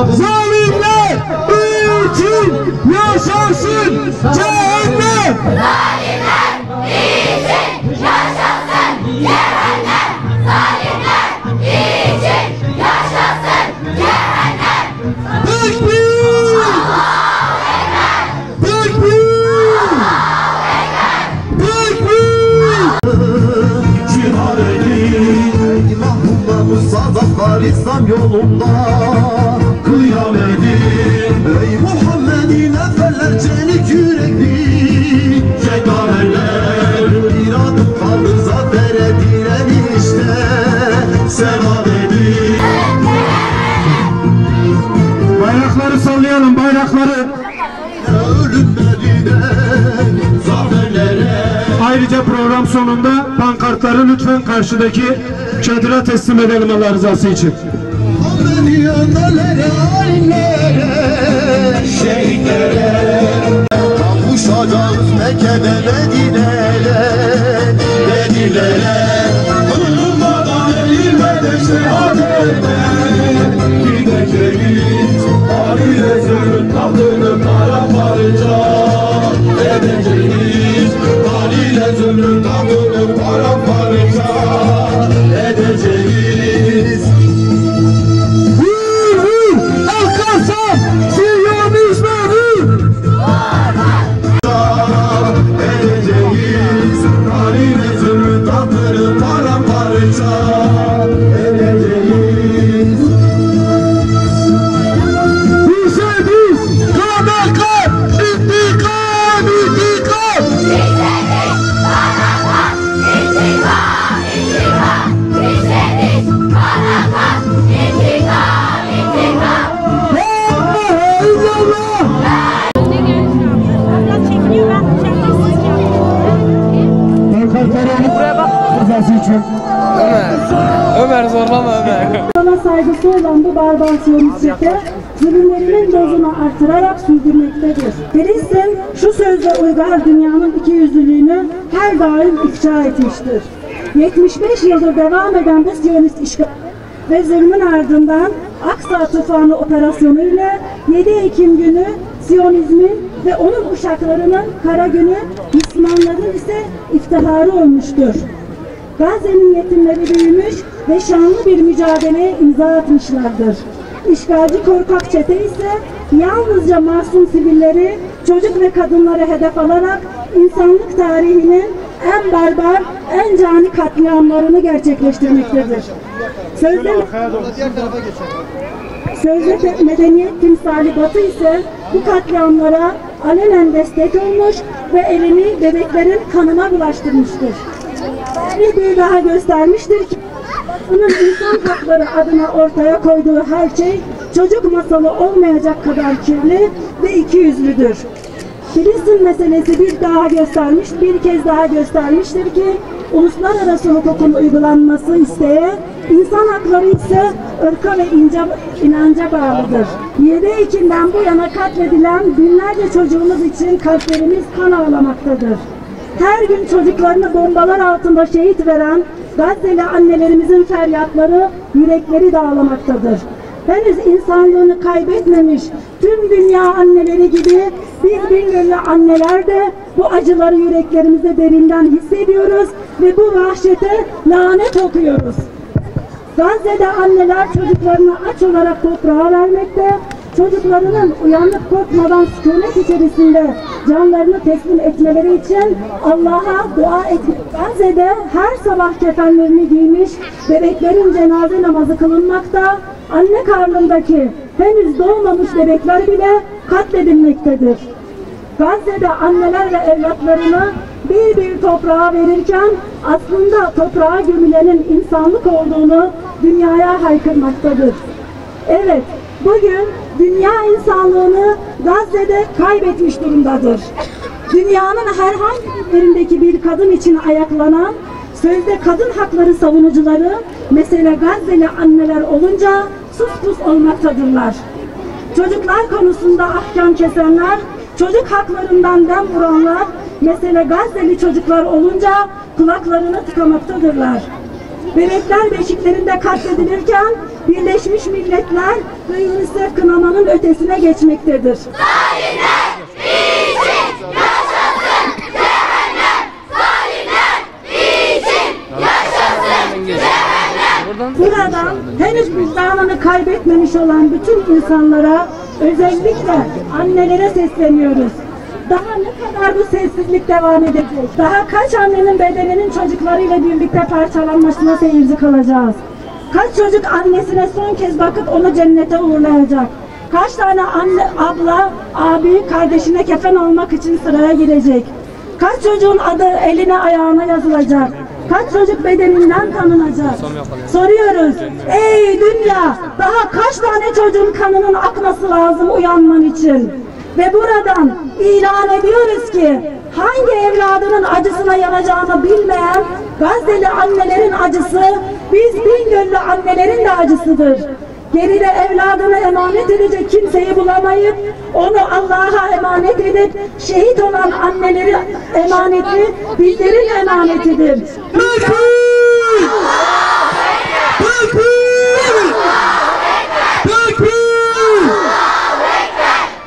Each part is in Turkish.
Zalimler için yaşasın cehennem! Zalimler için yaşasın cehennem! Zalimler için yaşasın cehennem! Tekbir! Allahu Ekber! Tekbir! Allahu Ekber! Tekbir! Cihad edin! Mahmumlarımız sadatlar İslam yolunda kıyam edin! Ey Muhammed'in eferler çelik yürekli cengaverler! Bir adım kaldı zafere direnişte selam edin! Bayrakları sallayalım, bayrakları! Ölümlerine, zaferlere! Ayrıca program sonunda pankartları lütfen karşıdaki çadıra teslim edelim Allah rızası için. Yanlarlara, alimlere, şehitlere kavuşacağız Mekke'de Medine'lere Kılmadan eğilmeden şehadete gideceğiz Ali Resul'ün tahtını paramparça edeceğiz Ali Resul'ün tahtını paramparça edeceğiz. Ömer zorlama Ömer. Ona saygısı olan bu barbar siyonistlikte zulümlerinin dozunu artırarak sürdürmektedir. Filistin şu sözle uygar dünyanın ikiyüzlülüğünü her daim ifşa etmiştir. 75 yıldır devam eden bu siyonist işgal ve zulmün ardından Aksa Tufanı operasyonu ile 7 Ekim günü Siyonizmin ve onun uşaklarının kara günü, Müslümanların ise iftiharı olmuştur. Gazze'nin yetimleri büyümüş ve şanlı bir mücadeleye imza atmışlardır. İşgalci korkak çete ise yalnızca masum sivilleri, çocuk ve kadınları hedef alarak insanlık tarihinin en barbar, en cani katliamlarını gerçekleştirmektedir. Sözde medeniyet timsali Batı ise bu katliamlara alenen destek olmuş ve elini bebeklerin kanına bulaştırmıştır. Bir daha göstermiştir ki bunun insan hakları adına ortaya koyduğu her şey çocuk masalı olmayacak kadar kirli ve ikiyüzlüdür. Filistin meselesi bir kez daha göstermiştir ki uluslararası hukukun uygulanması isteğe, insan hakları ise ırka ve inanca bağlıdır. 7 Ekim'den bu yana katledilen binlerce çocuğumuz için kalplerimiz kan ağlamaktadır. Her gün çocuklarını bombalar altında şehit veren Gazze'li annelerimizin feryatları yürekleri dağlamaktadır. Henüz insanlığını kaybetmemiş tüm dünya anneleri gibi biz Bingöl'lü anneler de bu acıları yüreklerimizde derinden hissediyoruz ve bu vahşete lanet okuyoruz. Gazze'de anneler çocuklarını aç olarak toprağa vermekte, çocuklarının uyanıp korkmadan sükunet içerisinde canlarını teslim etmeleri için Allah'a dua etmek. Gazze'de her sabah kefenlerini giymiş bebeklerin cenaze namazı kılınmakta, anne karnındaki henüz doğmamış bebekler bile katledilmektedir. Gazze'de anneler ve evlatlarını bir toprağa verirken aslında toprağa gömülenin insanlık olduğunu dünyaya haykırmaktadır. Evet, bugün dünya insanlığını Gazze'de kaybetmiş durumdadır. dünyanın herhangi bir yerindeki bir kadın için ayaklanan, sözde kadın hakları savunucuları, mesele Gazze'li anneler olunca sus pus olmaktadırlar. Çocuklar konusunda ahkam kesenler, çocuk haklarından dem vuranlar, mesele Gazze'li çocuklar olunca kulaklarını tıkamaktadırlar. Bebekler beşiklerinde katledilirken Birleşmiş Milletler ve UNICEF kınamanın ötesine geçmektedir. Zalimler için yaşasın cehennem! Zalimler için yaşasın cehennem! Buradan henüz vicdanını kaybetmemiş olan bütün insanlara, özellikle annelere sesleniyoruz. Daha ne kadar bu sessizlik devam edecek? Daha kaç annenin bedeninin çocuklarıyla birlikte parçalanmasına seyirci kalacağız? Kaç çocuk annesine son kez bakıp onu cennete uğurlayacak? Kaç tane anne, abla, abi kardeşine kefen almak için sıraya girecek? Kaç çocuğun adı eline ayağına yazılacak? Kaç çocuk bedeninden tanınacak? Soruyoruz. Ey dünya! Daha kaç tane çocuğun kanının akması lazım uyanman için? Ve buradan ilan ediyoruz ki hangi evladının acısına yanacağını bilmeyen Gazze'li annelerin acısı biz Bingöl'lü annelerin de acısıdır. Geride evladını emanet edecek kimseyi bulamayıp onu Allah'a emanet edip şehit olan anneleri emaneti bizlerin emanetidir.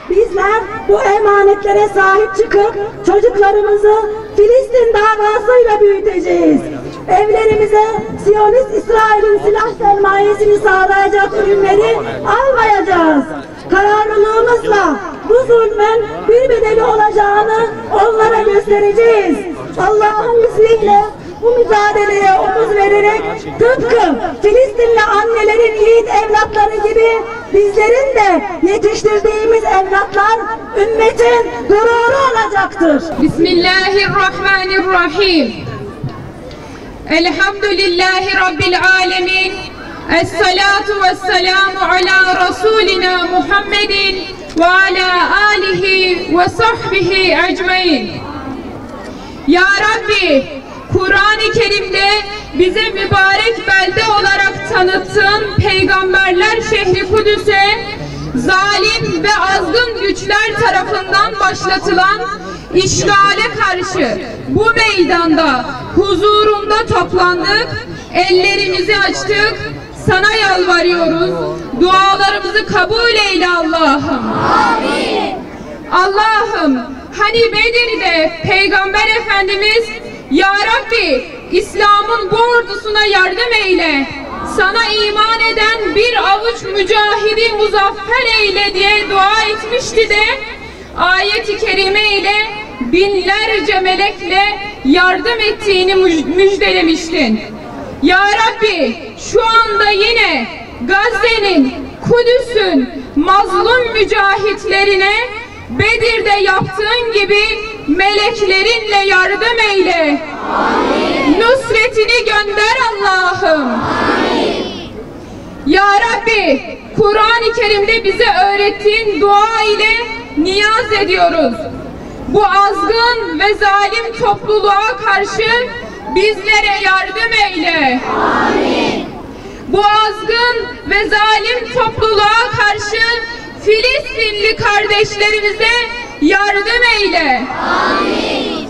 Bizler bu emanetlere sahip çıkıp çocuklarımızı Filistin davasıyla büyüteceğiz. Evlerimize Siyonist İsrail'in silah sermayesini sağlayacak ürünleri almayacağız. Kararlılığımızla bu zulmün bir bedeli olacağını onlara göstereceğiz. Allah'ın izniyle bu mücadeleye omuz vererek tıpkı Filistinli annelerin yiğit evlatları gibi bizlerin de yetiştirdiğimiz evlatlar ümmetin gururu olacaktır. Bismillahirrahmanirrahim. Elhamdülillahi Rabbil alemin. Esselatu vesselamu ala Resulina Muhammedin ve ala alihi ve sahbihi ecmain. Ya Rabbi, Kur'an-ı Kerim'de bize mübarek belde olarak tanıttığın peygamberler şehri Kudüs'e zalim ve azgın güçler tarafından başlatılan işgale karşı bu meydanda huzurunda toplandık, ellerimizi açtık, sana yalvarıyoruz. Dualarımızı kabul eyle Allah'ım. Amin. Allah'ım, hani Bedir'de Peygamber Efendimiz Ya Rabbi İslam'ın bu ordusuna yardım eyle, sana iman eden bir avuç mücahidi muzaffer eyle diye dua etmişti de ayet-i kerime ile binlerce melekle yardım ettiğini müjdelemiştin. Ya Rabbi şu anda yine Gazze'nin, Kudüs'ün mazlum mücahitlerine Bedir'de yaptığın gibi meleklerinle yardım eyle. Amin. Nusretini gönder Allah'ım. Ya Rabbi, Kur'an-ı Kerim'de bize öğrettiğin dua ile niyaz ediyoruz. Bu azgın ve zalim topluluğa karşı bizlere yardım eyle. Amin. Bu azgın ve zalim topluluğa karşı Filistinli kardeşlerimize yardım eyle. Amin.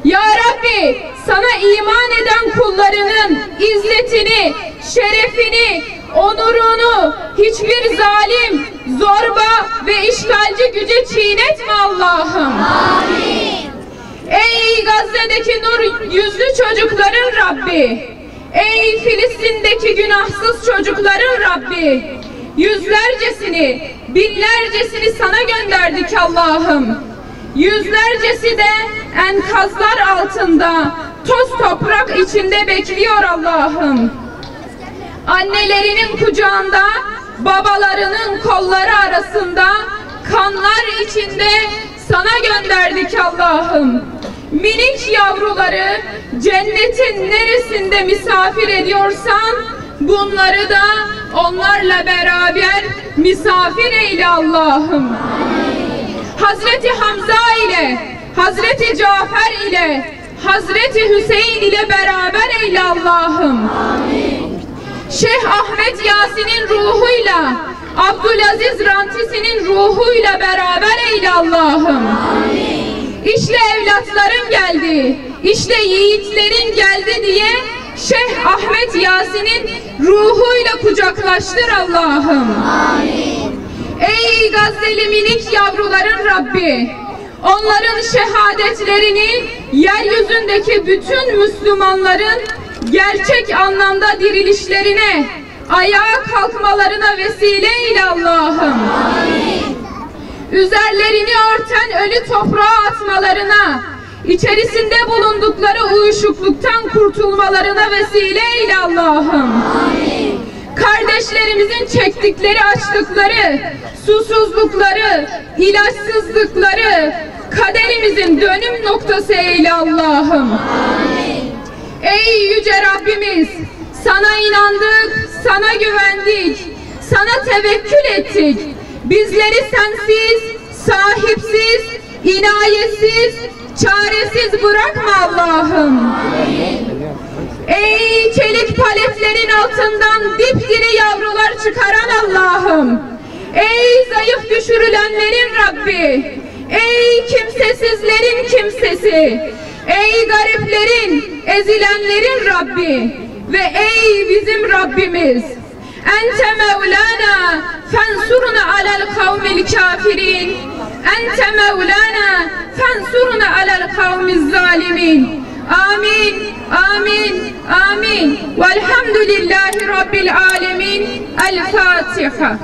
Ya Rabbi, sana iman eden kullarının izzetini, şerefini, onurunu hiçbir zalim, zorba ve işgalci güce çiğnetme Allah'ım. Amin. Ey Gazze'deki nur yüzlü çocukların Rabbi, ey Filistin'deki günahsız çocukların Rabbi, yüzlercesini, binlercesini sana gönderdik Allah'ım. Yüzlercesi de enkazlar altında, toz toprak içinde bekliyor Allah'ım. Annelerinin kucağında, babalarının kolları arasında, kanlar içinde sana gönderdik Allah'ım. Minik yavruları cennetin neresinde misafir ediyorsan, bunları da onlarla beraber misafir eyle Allah'ım. Hazreti Hamza ile Hazreti Cafer ile Hazreti Hüseyin ile beraber eyle Allah'ım. Şeyh Ahmet Yasin'in ruhuyla Abdülaziz Rantisi'nin ruhuyla beraber eyle Allah'ım. İşte evlatlarım geldi, işte yiğitlerin geldi diye Şeyh Ahmet Yasin'in ruhuyla kucaklaştır Allah'ım. Ey Gazze'li minik yavruların Rabbi, onların şehadetlerini yeryüzündeki bütün Müslümanların gerçek anlamda dirilişlerine, ayağa kalkmalarına vesile eyle Allah'ım. Üzerlerini örten ölü toprağa atmalarına, içerisinde bulundukları uyuşukluktan kurtulmalarına vesile eyle Allah'ım. Kardeşlerimizin çektikleri açlıkları, susuzlukları, ilaçsızlıkları kaderimizin dönüm noktası eyle Allah'ım. Ey yüce Rabbimiz, sana inandık, sana güvendik, sana tevekkül ettik. Bizleri sensiz, sahipsiz, inayetsiz, çaresiz bırakma Allah'ım. Ey çelik paletlerin altından dipdiri yavrular çıkaran Allah'ım. Ey zayıf düşürülenlerin Rabbi. Ey kimsesizlerin kimsesi. Ey gariplerin, ezilenlerin Rabbi. Ve ey bizim Rabbimiz. Ente Mevlana fensurna alel kavmil kafirin. Ente Mevlana fensurna alel kavmiz zalimin. Amin, amin, amin. Velhamdülillahi Rabbil alemin. El Fatiha.